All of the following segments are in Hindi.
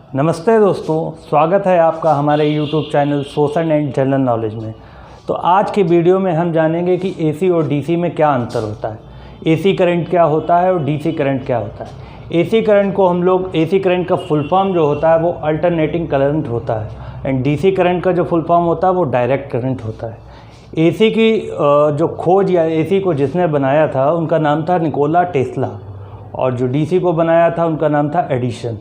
नमस्ते दोस्तों, स्वागत है आपका हमारे YouTube channel social and general knowledge में। तो आज की वीडियो में हम जानेंगे कि AC और DC में क्या अंतर होता है, AC करंट क्या होता है और DC करंट क्या होता है। AC करंट को हम लोग AC करंट का फुल फॉर्म जो होता है वो अल्टरनेटिंग करंट होता है एंड DC करंट का जो फुल फॉर्म होता है वो डायरेक्ट करंट होता है। AC की जो खोज या AC को जिसने बनाया था उनका नाम था निकोला टेस्ला और जो DC को बनाया था उनका नाम था एडिसन।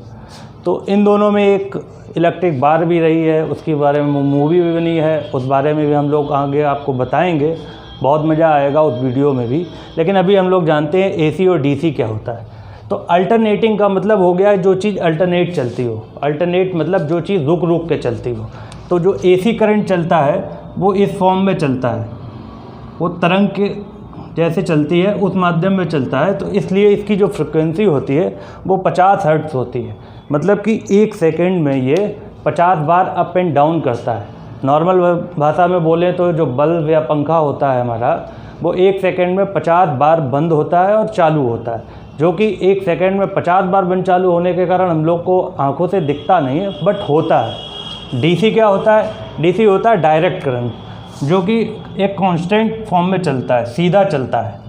तो इन दोनों में एक इलेक्ट्रिक बार भी रही है, उसके बारे में मूवी भी बनी है, उस बारे में भी हम लोग आगे आपको बताएंगे। बहुत मज़ा आएगा उस वीडियो में भी। लेकिन अभी हम लोग जानते हैं AC और DC क्या होता है। तो अल्टरनेटिंग का मतलब हो गया जो चीज़ अल्टरनेट चलती हो। अल्टरनेट मतलब जो चीज़ रुक रुक के चलती हो। तो जो AC करंट चलता है वो इस फॉर्म में चलता है, वो तरंग के जैसे चलती है उस माध्यम में चलता है। तो इसलिए इसकी जो फ्रिक्वेंसी होती है वो 50 हर्ट्ज़ होती है। मतलब कि एक सेकंड में ये 50 बार अप एंड डाउन करता है। नॉर्मल भाषा में बोलें तो जो बल्ब या पंखा होता है हमारा, वो एक सेकंड में 50 बार बंद होता है और चालू होता है, जो कि एक सेकंड में 50 बार बंद चालू होने के कारण हम लोग को आंखों से दिखता नहीं है, बट होता है। DC क्या होता है? DC होता है डायरेक्ट करंट, जो कि एक कांस्टेंट फॉर्म में चलता है, सीधा चलता है।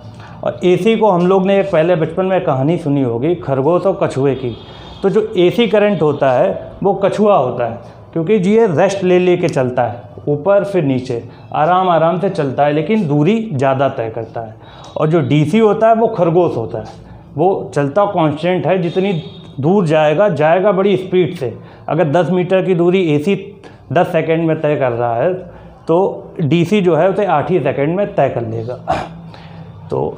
और AC को हम लोग ने एक पहले बचपन में कहानी सुनी होगी, खरगोश और कछुए की। तो जो AC करंट होता है वो कछुआ होता है, क्योंकि ये रेस्ट ले के चलता है, ऊपर फिर नीचे आराम आराम से चलता है, लेकिन दूरी ज़्यादा तय करता है। और जो DC होता है वो खरगोश होता है, वो चलता कांस्टेंट है, जितनी दूर जाएगा बड़ी स्पीड से। अगर 10 मीटर की दूरी AC 10 सेकंड में तय कर रहा है तो DC जो है उसे 8 ही सेकंड में तय कर लेगा। तो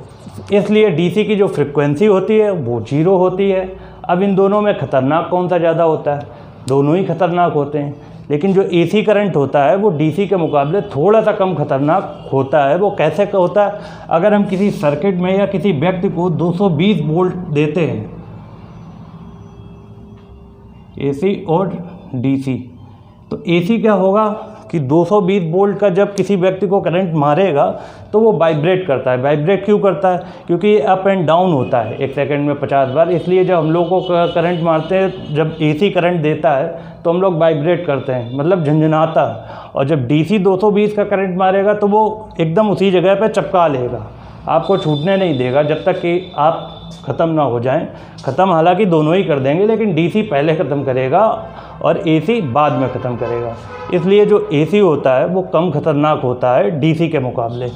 इसलिए DC की जो फ्रिक्वेंसी होती है वो 0 होती है। अब इन दोनों में ख़तरनाक कौन सा ज़्यादा होता है? दोनों ही ख़तरनाक होते हैं, लेकिन जो AC करंट होता है वो DC के मुकाबले थोड़ा सा कम खतरनाक होता है। वो कैसे होता है? अगर हम किसी सर्किट में या किसी व्यक्ति को 220 वोल्ट देते हैं, AC और DC, तो AC क्या होगा कि 220 वोल्ट का जब किसी व्यक्ति को करंट मारेगा तो वो वाइब्रेट करता है। वाइब्रेट क्यों करता है? क्योंकि ये अप एंड डाउन होता है एक सेकंड में 50 बार। इसलिए जब हम लोग को करंट मारते हैं, जब AC करंट देता है तो हम लोग वाइब्रेट करते हैं, मतलब झंझनाता। और जब DC 220 का करंट मारेगा तो वो एकदम उसी जगह पर चिपका लेगा, आपको छूटने नहीं देगा जब तक कि आप ख़त्म ना हो जाएं। ख़त्म हालांकि दोनों ही कर देंगे, लेकिन DC पहले ख़त्म करेगा और AC बाद में ख़त्म करेगा। इसलिए जो AC होता है वो कम खतरनाक होता है DC के मुकाबले।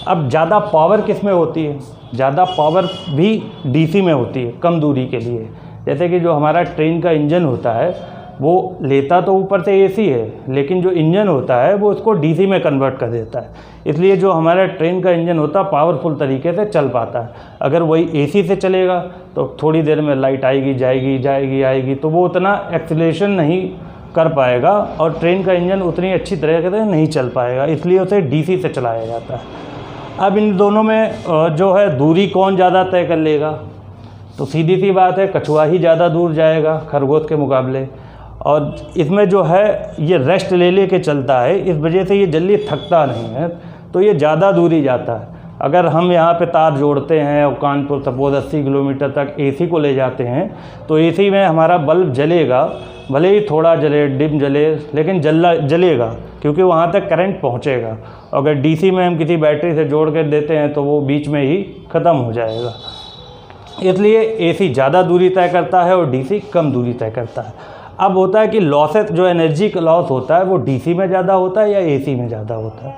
अब ज़्यादा पावर किस में होती है? ज़्यादा पावर भी DC में होती है, कम दूरी के लिए। जैसे कि जो हमारा ट्रेन का इंजन होता है वो लेता तो ऊपर से AC है, लेकिन जो इंजन होता है वो उसको DC में कन्वर्ट कर देता है। इसलिए जो हमारा ट्रेन का इंजन होता है पावरफुल तरीके से चल पाता है। अगर वही AC से चलेगा तो थोड़ी देर में लाइट आएगी जाएगी, तो वो उतना एक्सीलरेशन नहीं कर पाएगा और ट्रेन का इंजन उतनी अच्छी तरीके से नहीं चल पाएगा। इसलिए उसे DC से चलाया जाता है। अब इन दोनों में जो है दूरी कौन ज़्यादा तय कर लेगा? तो सीधी सी बात है, कछुआ ही ज़्यादा दूर जाएगा खरगोश के मुकाबले। और इसमें जो है ये रेस्ट ले के चलता है, इस वजह से ये जल्दी थकता नहीं है, तो ये ज़्यादा दूरी जाता है। अगर हम यहाँ पे तार जोड़ते हैं और कानपुर सपोज 80 किलोमीटर तक AC को ले जाते हैं, तो AC में हमारा बल्ब जलेगा, भले ही थोड़ा जले, डिम जले, लेकिन जलेगा, क्योंकि वहाँ तक करंट पहुँचेगा। अगर DC में हम किसी बैटरी से जोड़ कर देते हैं तो वो बीच में ही ख़त्म हो जाएगा। इसलिए AC ज़्यादा दूरी तय करता है और DC कम दूरी तय करता है। अब होता है कि लॉसेस, जो एनर्जी का लॉस होता है वो DC में ज़्यादा होता है या AC में ज़्यादा होता है?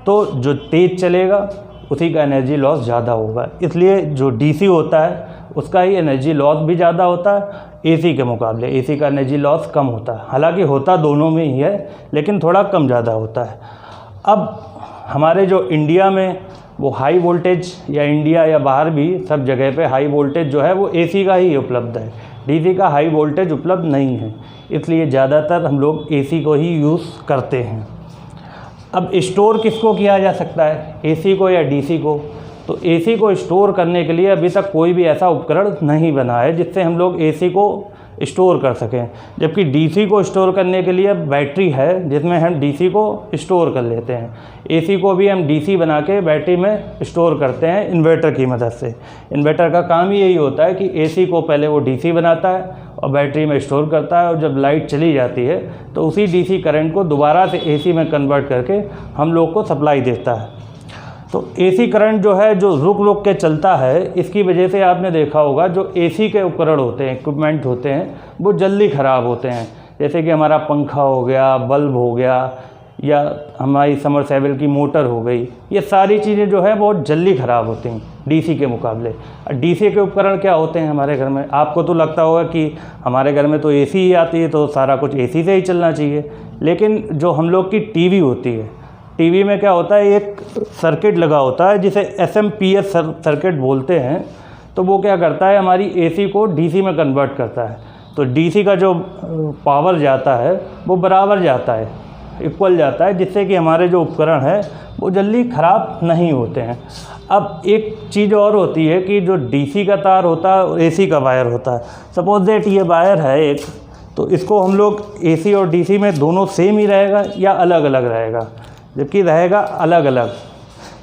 तो जो तेज़ चलेगा उसी का एनर्जी लॉस ज़्यादा होगा। इसलिए जो DC होता है उसका ही एनर्जी लॉस भी ज़्यादा होता है AC के मुकाबले। AC का एनर्जी लॉस कम होता है, हालांकि होता दोनों में ही है, लेकिन थोड़ा कम ज़्यादा होता है। अब हमारे जो इंडिया में वो हाई वोल्टेज, या इंडिया या बाहर भी सब जगह पे हाई वोल्टेज जो है वो AC का ही उपलब्ध है, DC का हाई वोल्टेज उपलब्ध नहीं है। इसलिए ज़्यादातर हम लोग AC को ही यूज़ करते हैं। अब स्टोर किसको किया जा सकता है, AC को या DC को? तो AC को स्टोर करने के लिए अभी तक कोई भी ऐसा उपकरण नहीं बना है जिससे हम लोग AC को स्टोर कर सकें। जबकि डीसी को स्टोर करने के लिए बैटरी है जिसमें हम डीसी को स्टोर कर लेते हैं। एसी को भी हम डीसी बना के बैटरी में स्टोर करते हैं इन्वर्टर की मदद से। इन्वर्टर का काम ही यही होता है कि एसी को पहले वो डीसी बनाता है और बैटरी में स्टोर करता है, और जब लाइट चली जाती है तो उसी डीसी करंट को दोबारा से एसी में कन्वर्ट करके हम लोग को सप्लाई देता है। तो एसी करंट जो है जो रुक रुक के चलता है, इसकी वजह से आपने देखा होगा जो एसी के उपकरण होते हैं, इक्विपमेंट होते हैं, वो जल्दी ख़राब होते हैं। जैसे कि हमारा पंखा हो गया, बल्ब हो गया, या हमारी समरसेबल की मोटर हो गई, ये सारी चीज़ें जो है बहुत जल्दी ख़राब होती हैं डीसी के मुकाबले। डीसी के उपकरण क्या होते हैं हमारे घर में? आपको तो लगता होगा कि हमारे घर में तो एसी ही आती है तो सारा कुछ एसी से ही चलना चाहिए, लेकिन जो हम लोग की टीवी होती है, टीवी में क्या होता है, एक सर्किट लगा होता है जिसे एसएमपीएस सर्किट बोलते हैं। तो वो क्या करता है, हमारी एसी को डीसी में कन्वर्ट करता है। तो डीसी का जो पावर जाता है वो बराबर जाता है, इक्वल जाता है, जिससे कि हमारे जो उपकरण हैं वो जल्दी ख़राब नहीं होते हैं। अब एक चीज़ और होती है कि जो डीसी का तार होता है और एसी का वायर होता है। सपोज दैट ये वायर है एक, तो इसको हम लोग एसी और डीसी में दोनों सेम ही रहेगा या अलग अलग रहेगा? जबकि रहेगा अलग अलग,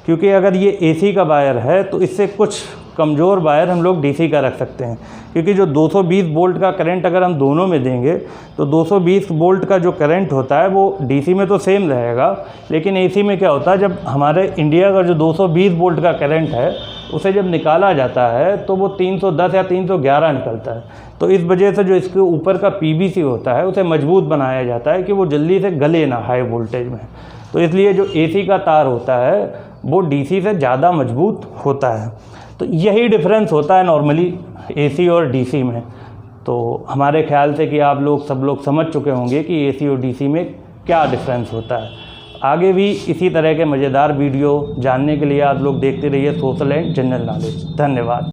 क्योंकि अगर ये एसी का वायर है तो इससे कुछ कमज़ोर वायर हम लोग डीसी का रख सकते हैं, क्योंकि जो 220 वोल्ट का करंट अगर हम दोनों में देंगे तो 220 वोल्ट का जो करंट होता है वो डीसी में तो सेम रहेगा, लेकिन एसी में क्या होता है, जब हमारे इंडिया का जो 220 वोल्ट का करंट है उसे जब निकाला जाता है तो वो 310 या 311 निकलता है। तो इस वजह से जो इसके ऊपर का पीवीसी होता है उसे मजबूत बनाया जाता है कि वो जल्दी से गले ना हाई वोल्टेज में। तो इसलिए जो एसी का तार होता है वो डीसी से ज़्यादा मजबूत होता है। तो यही डिफरेंस होता है नॉर्मली एसी और डीसी में। तो हमारे ख्याल से कि आप लोग सब लोग समझ चुके होंगे कि एसी और डीसी में क्या डिफरेंस होता है। आगे भी इसी तरह के मज़ेदार वीडियो जानने के लिए आप लोग देखते रहिए सोशल एंड जनरल नॉलेज। धन्यवाद।